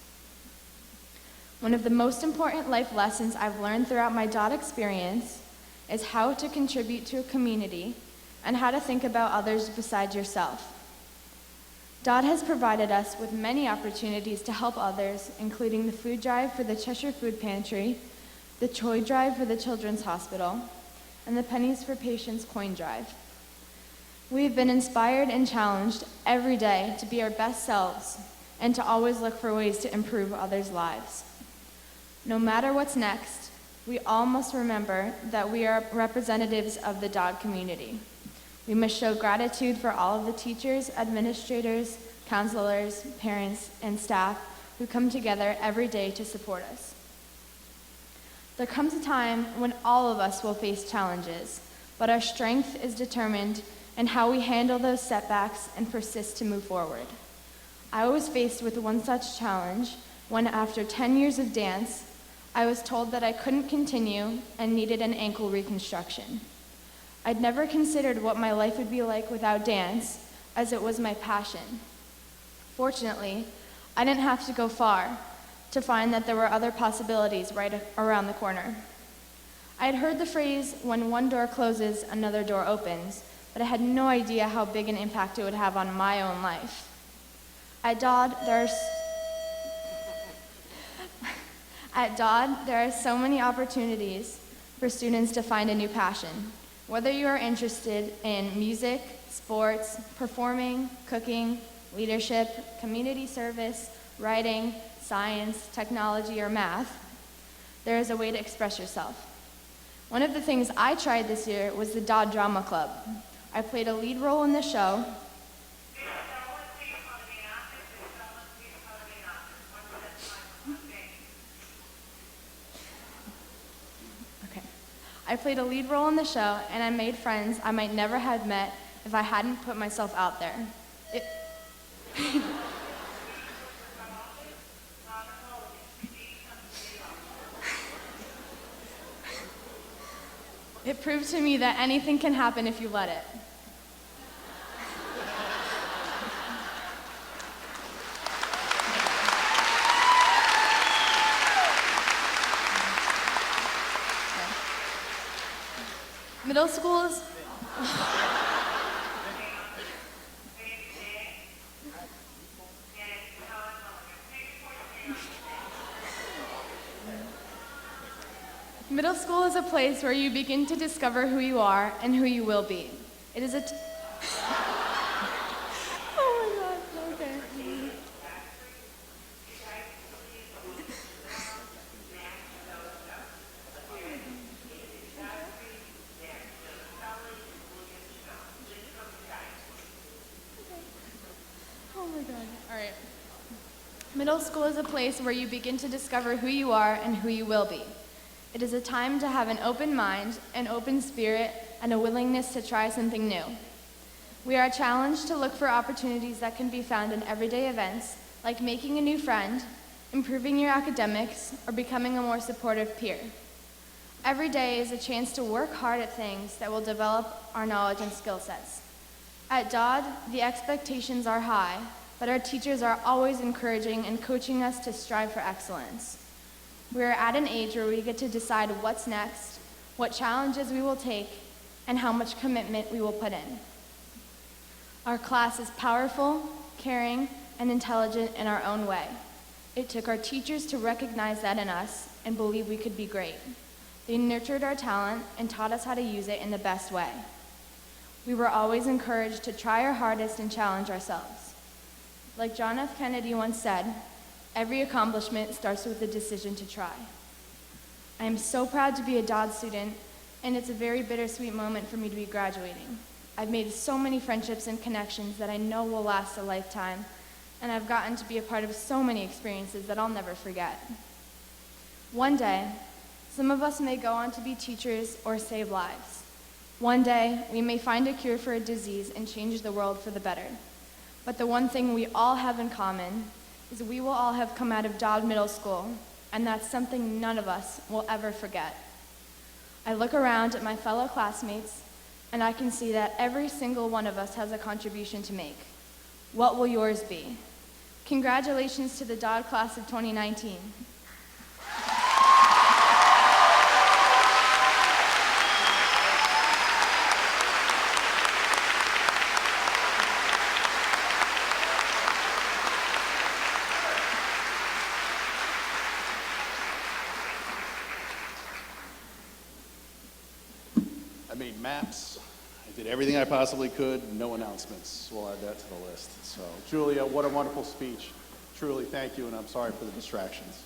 One of the most important life lessons I've learned throughout my Dodd experience is how to contribute to a community and how to think about others besides yourself. Dodd has provided us with many opportunities to help others, including the food drive for the Cheshire Food Pantry, the toy drive for the Children's Hospital, and the Pennies for Patients coin drive. We've been inspired and challenged every day to be our best selves and to always look for ways to improve others' lives. No matter what's next, we all must remember that we are representatives of the Dodd community. We must show gratitude for all of the teachers, administrators, counselors, parents, and staff who come together every day to support us. There comes a time when all of us will face challenges, but our strength is determined in how we handle those setbacks and persist to move forward. I was faced with one such challenge when, after 10 years of dance, I was told that I couldn't continue and needed an ankle reconstruction. I'd never considered what my life would be like without dance, as it was my passion. Fortunately, I didn't have to go far to find that there were other possibilities right around the corner. I had heard the phrase, when one door closes, another door opens, but I had no idea how big an impact it would have on my own life. At Dodd, there are so many opportunities for students to find a new passion. Whether you are interested in music, sports, performing, cooking, leadership, community service, writing, science, technology, or math, there is a way to express yourself. One of the things I tried this year was the Dodd Drama Club. I played a lead role in the show. I played a lead role in the show, and I made friends I might never have met if I hadn't put myself out there. It proved to me that anything can happen if you let it. Middle school is... Middle school is a place where you begin to discover who you are and who you will be. It is a... Oh my God, okay. Oh my God, all right. Middle school is a place where you begin to discover who you are and who you will be. It is a time to have an open mind, an open spirit, and a willingness to try something new. We are challenged to look for opportunities that can be found in everyday events, like making a new friend, improving your academics, or becoming a more supportive peer. Every day is a chance to work hard at things that will develop our knowledge and skill sets. At Dodd, the expectations are high, but our teachers are always encouraging and coaching us to strive for excellence. We are at an age where we get to decide what's next, what challenges we will take, and how much commitment we will put in. Our class is powerful, caring, and intelligent in our own way. It took our teachers to recognize that in us and believe we could be great. They nurtured our talent and taught us how to use it in the best way. We were always encouraged to try our hardest and challenge ourselves. Like John F. Kennedy once said, every accomplishment starts with a decision to try. I am so proud to be a Dodd student, and it's a very bittersweet moment for me to be graduating. I've made so many friendships and connections that I know will last a lifetime, and I've gotten to be a part of so many experiences that I'll never forget. One day, some of us may go on to be teachers or save lives. One day, we may find a cure for a disease and change the world for the better. But the one thing we all have in common is we will all have come out of Dodd Middle School, and that's something none of us will ever forget. I look around at my fellow classmates, and I can see that every single one of us has a contribution to make. What will yours be? Congratulations to the Dodd class of 2019.
I made maps. I did everything I possibly could. No announcements. We'll add that to the list. So, Julia, what a wonderful speech. Truly, thank you, and I'm sorry for the distractions.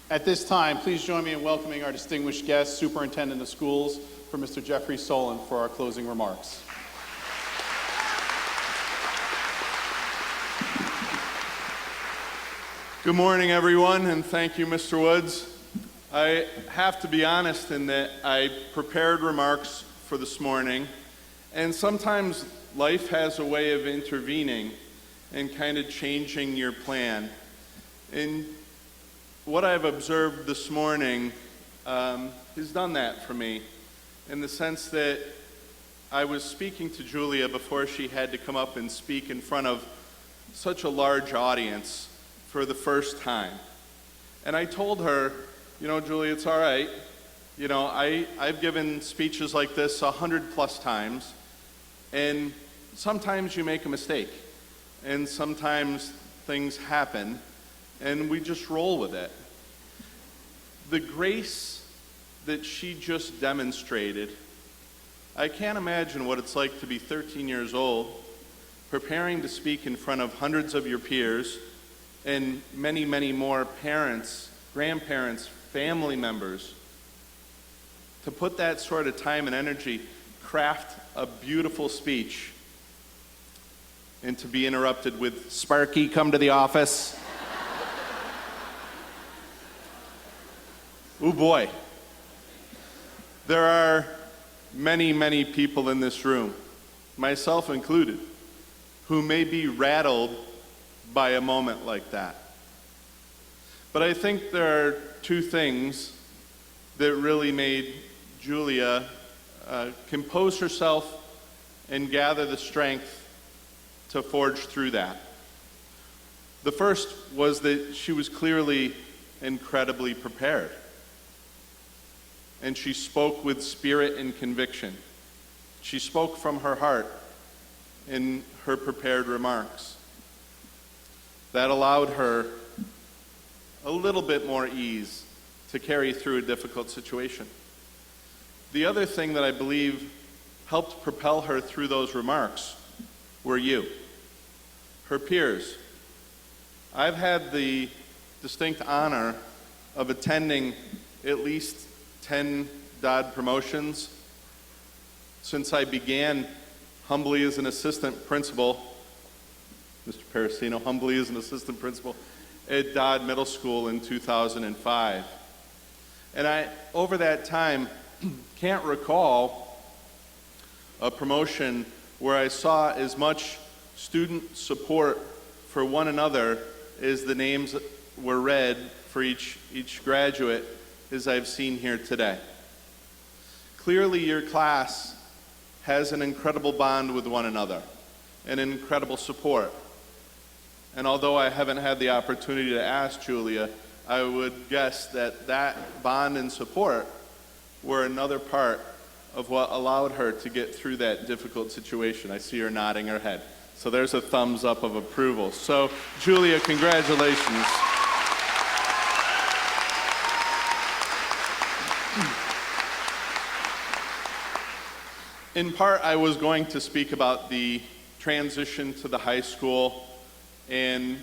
At this time, please join me in welcoming our distinguished guest, Superintendent of Schools, for Mr. Jeffrey Solon, for our closing remarks.
Good morning, everyone, and thank you, Mr. Woods. I have to be honest in that I prepared remarks for this morning, and sometimes life has a way of intervening and kind of changing your plan. And what I've observed this morning has done that for me, in the sense that I was speaking to Julia before she had to come up and speak in front of such a large audience for the first time. And I told her, you know, Julia, it's all right. You know, I've given speeches like this 100+ times, and sometimes you make a mistake, and sometimes things happen, and we just roll with it. The grace that she just demonstrated, I can't imagine what it's like to be 13 years old, preparing to speak in front of hundreds of your peers, and many, many more parents, grandparents, family members, to put that sort of time and energy, craft a beautiful speech. and to be interrupted with, "Sparky, come to the office." Oh boy. There are many, many people in this room, myself included, who may be rattled by a moment like that. But I think there are two things that really made Julia compose herself and gather the strength to forge through that. The first was that she was clearly incredibly prepared. And she spoke with spirit and conviction. She spoke from her heart in her prepared remarks. That allowed her a little bit more ease to carry through a difficult situation. The other thing that I believe helped propel her through those remarks were you, her peers. I've had the distinct honor of attending at least 10 Dodd promotions since I began humbly as an assistant principal, Mr. Parasino, humbly as an assistant principal at Dodd Middle School in 2005. And I, over that time, can't recall a promotion where I saw as much student support for one another as the names were read for each graduate as I've seen here today. Clearly, your class has an incredible bond with one another, an incredible support. And although I haven't had the opportunity to ask Julia, I would guess that that bond and support were another part of what allowed her to get through that difficult situation. I see her nodding her head. So there's a thumbs up of approval. So, Julia, congratulations. In part, I was going to speak about the transition to the high school and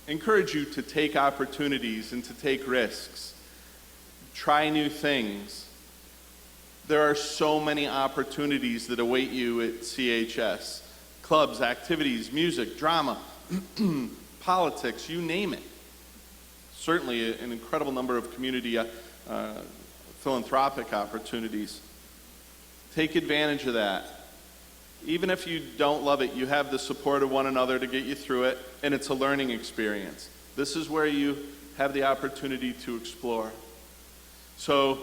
encourage you to take opportunities and to take risks. Try new things. There are so many opportunities that await you at CHS. Clubs, activities, music, drama, politics, you name it. Certainly an incredible number of community philanthropic opportunities. Take advantage of that. Even if you don't love it, you have the support of one another to get you through it, and it's a learning experience. This is where you have the opportunity to explore. So,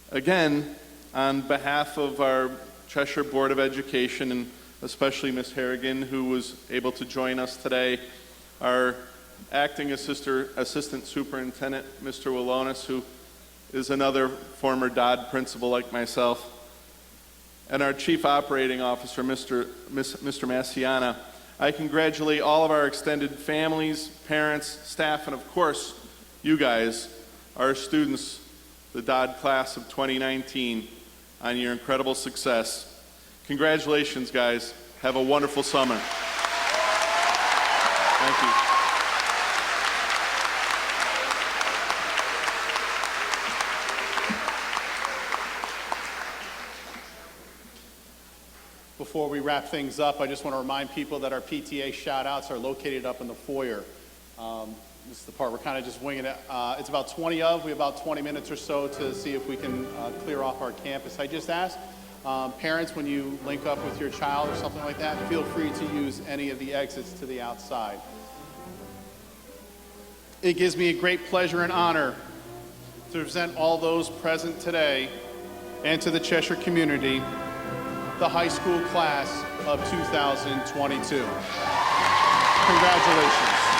again, on behalf of our Cheshire Board of Education, and especially Ms. Harrigan, who was able to join us today, our acting assistant superintendent, Mr. Willonis, who is another former Dodd principal like myself, and our Chief Operating Officer, Mr. Massiana, I congratulate all of our extended families, parents, staff, and of course, you guys, our students, the Dodd class of 2019, on your incredible success. Congratulations, guys. Have a wonderful summer. Thank you.
Before we wrap things up, I just want to remind people that our PTA shout-outs are located up in the foyer. This is the part we're kind of just winging it. It's about 20 of. We have about 20 minutes or so to see if we can clear off our campus. I just ask parents, when you link up with your child or something like that, feel free to use any of the exits to the outside. It gives me a great pleasure and honor to present all those present today and to the Cheshire community the high school class of 2022. Congratulations.